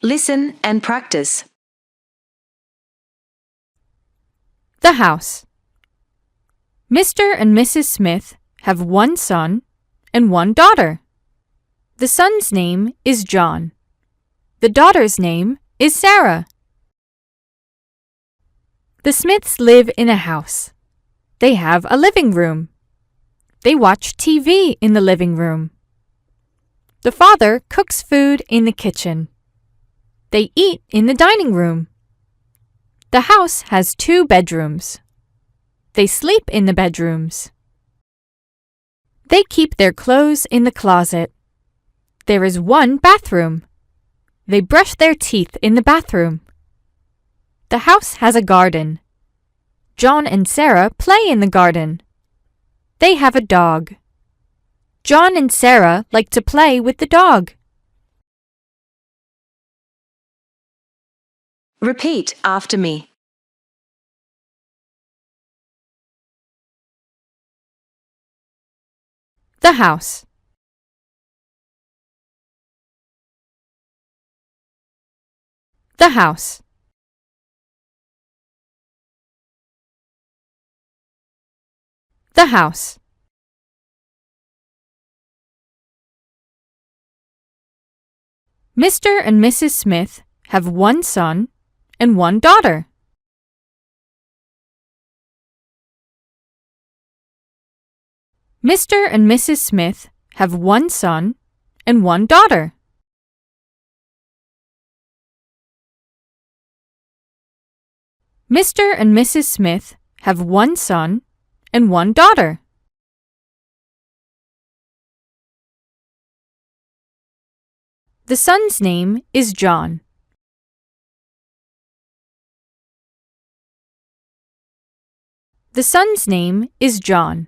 Listen and practice. The house. Mr. and Mrs. Smith have one son and one daughter. The son's name is John. The daughter's name is Sarah. The Smiths live in a house. They have a living room. They watch TV in the living room. The father cooks food in the kitchen. They eat in the dining room. The house has 2 bedrooms. They sleep in the bedrooms. They keep their clothes in the closet. There is 1 bathroom. They brush their teeth in the bathroom. The house has a garden. John and Sarah play in the garden. They have a dog. John and Sarah like to play with the dog. Repeat after me. The house. The house. The house. Mr. and Mrs. Smith have 1 son and 1 daughter. Mr. and Mrs. Smith have 1 son and 1 daughter. Mr. and Mrs. Smith have 1 son and 1 daughter. The son's name is John. The son's name is John.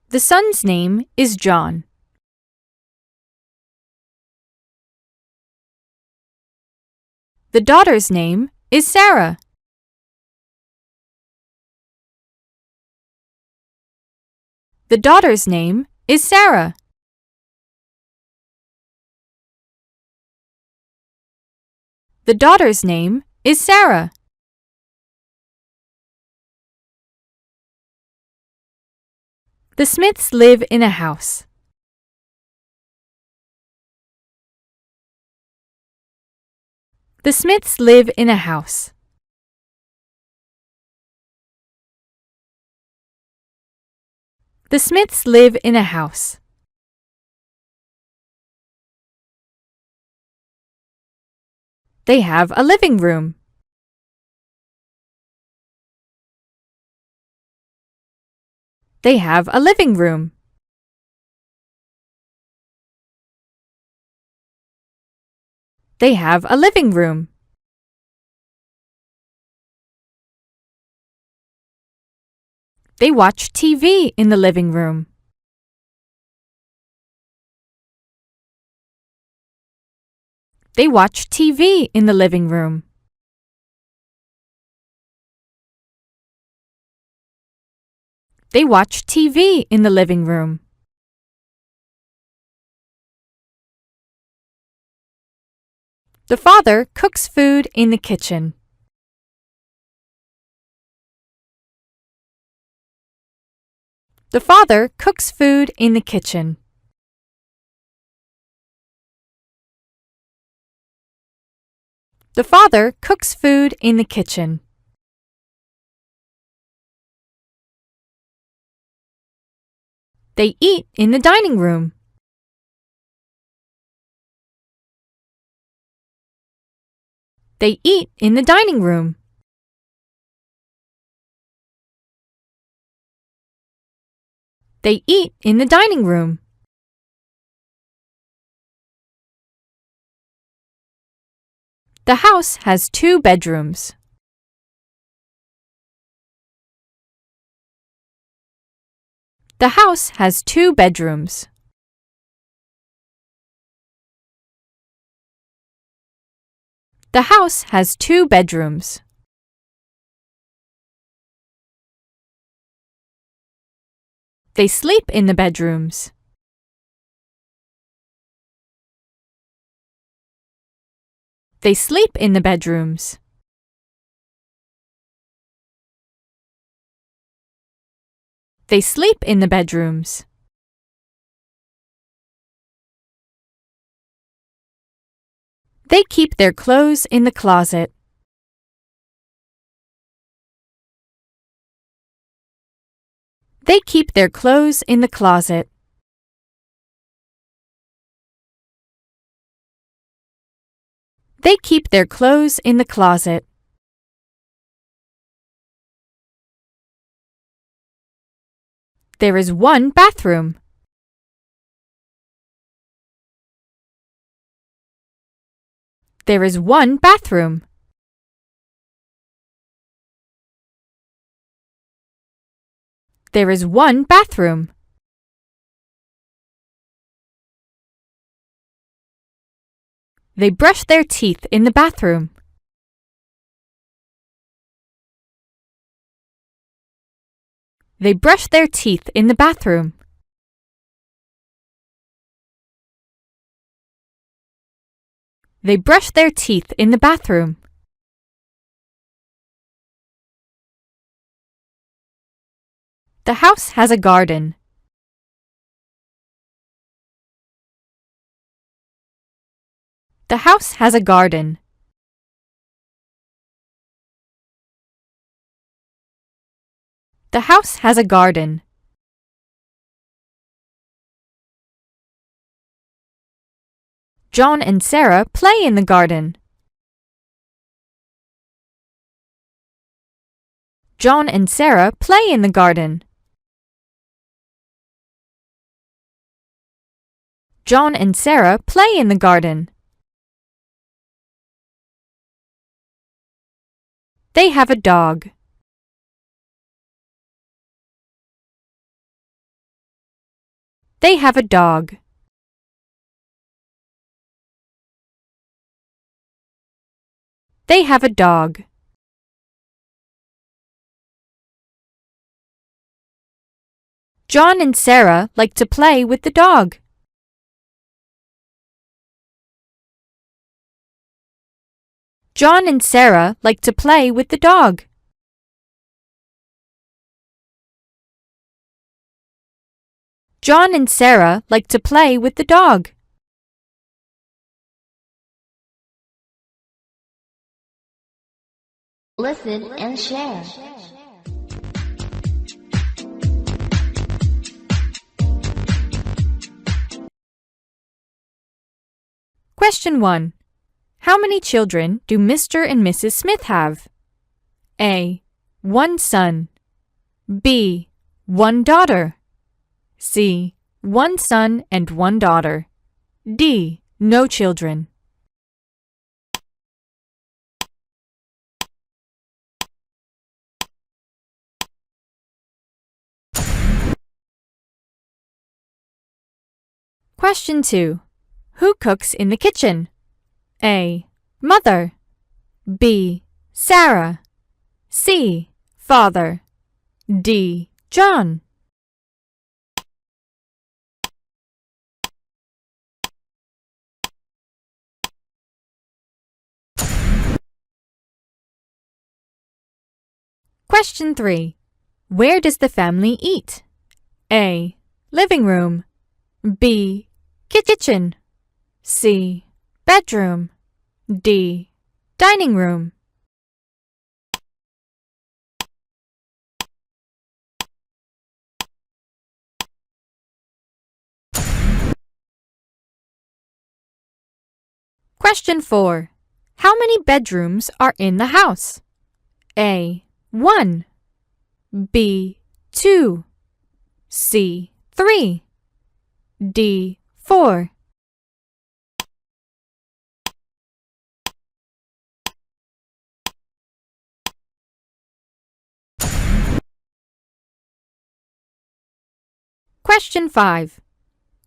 The son's name is John. The daughter's name is Sarah. The daughter's name is Sarah. The daughter's name is Sarah. The Smiths live in a house. The Smiths live in a house. The Smiths live in a house. They have a living room. They have a living room. They have a living room. They watch TV in the living room. They watch TV in the living room. They watch TV in the living room. The father cooks food in the kitchen. The father cooks food in the kitchen. The father cooks food in the kitchen. They eat in the dining room. They eat in the dining room. They eat in the dining room. The house has 2 bedrooms. The house has 2 bedrooms. The house has 2 bedrooms. They sleep in the bedrooms. They sleep in the bedrooms. They sleep in the bedrooms. They keep their clothes in the closet. They keep their clothes in the closet. They keep their clothes in the closet. There is one bathroom. There is one bathroom. There is one bathroom. They brush their teeth in the bathroom. They brush their teeth in the bathroom. They brush their teeth in the bathroom. The house has a garden. The house has a garden. The house has a garden. John and Sarah play in the garden. John and Sarah play in the garden. John and Sarah play in the garden. They have a dog. They have a dog. They have a dog. John and Sarah like to play with the dog. John and Sarah like to play with the dog. John and Sarah like to play with the dog. Listen and share. Question 1. How many children do Mr. and Mrs. Smith have? A. 1 son. B. 1 daughter. C. 1 son and 1 daughter. D. No children. Question 2. Who cooks in the kitchen? A. Mother. B. Sarah. C. Father. D. John. Question 3. Where does the family eat? A. Living room. B. Kitchen. C. Bedroom. D. Dining room. Question 4. How many bedrooms are in the house? A. 1. B. 2. C. 3. D. 4. Question 5.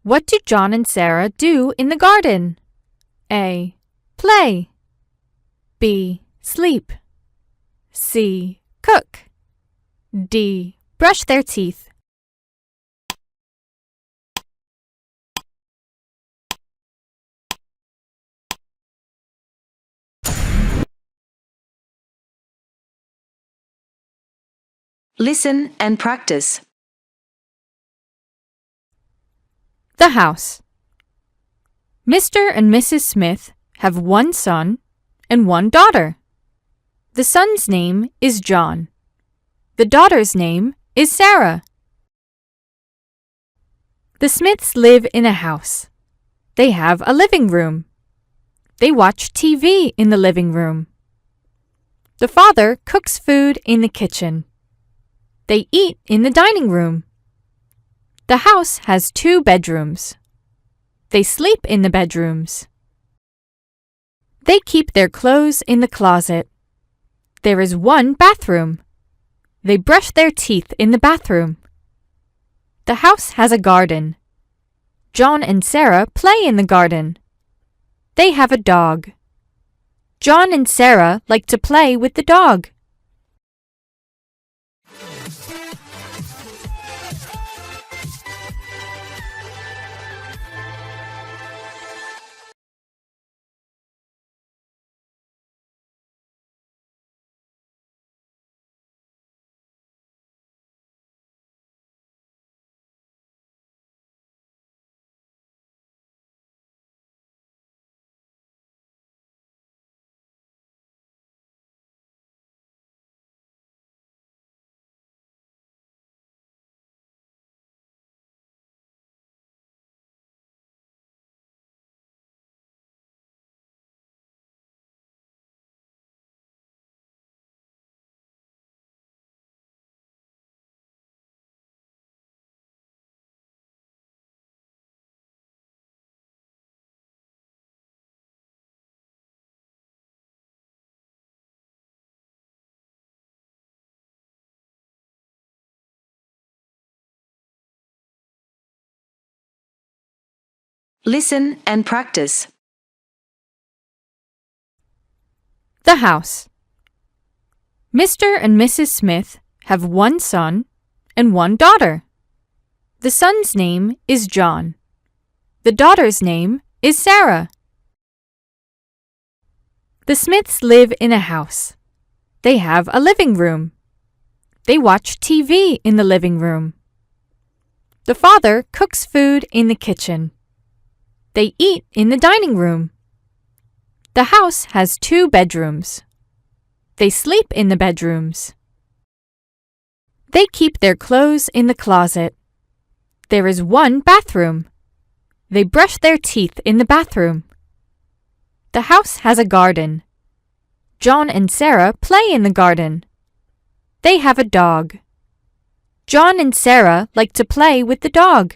What do John and Sarah do in the garden? A. Play. B. Sleep. C. Cook. D. Brush their teeth. Listen and practice. The house. Mr. and Mrs. Smith have one son and one daughter. The son's name is John. The daughter's name is Sarah. The Smiths live in a house. They have a living room. They watch TV in the living room. The father cooks food in the kitchen. They eat in the dining room. The house has 2 bedrooms. They sleep in the bedrooms. They keep their clothes in the closet. There is 1 bathroom. They brush their teeth in the bathroom. The house has a garden. John and Sarah play in the garden. They have a dog. John and Sarah like to play with the dog. Listen and practice. The house. Mr. and Mrs. Smith have one son and one daughter. The son's name is John. The daughter's name is Sarah. The Smiths live in a house. They have a living room. They watch TV in the living room. The father cooks food in the kitchen. They eat in the dining room. The house has 2 bedrooms. They sleep in the bedrooms. They keep their clothes in the closet. There is 1 bathroom. They brush their teeth in the bathroom. The house has a garden. John and Sarah play in the garden. They have a dog. John and Sarah like to play with the dog.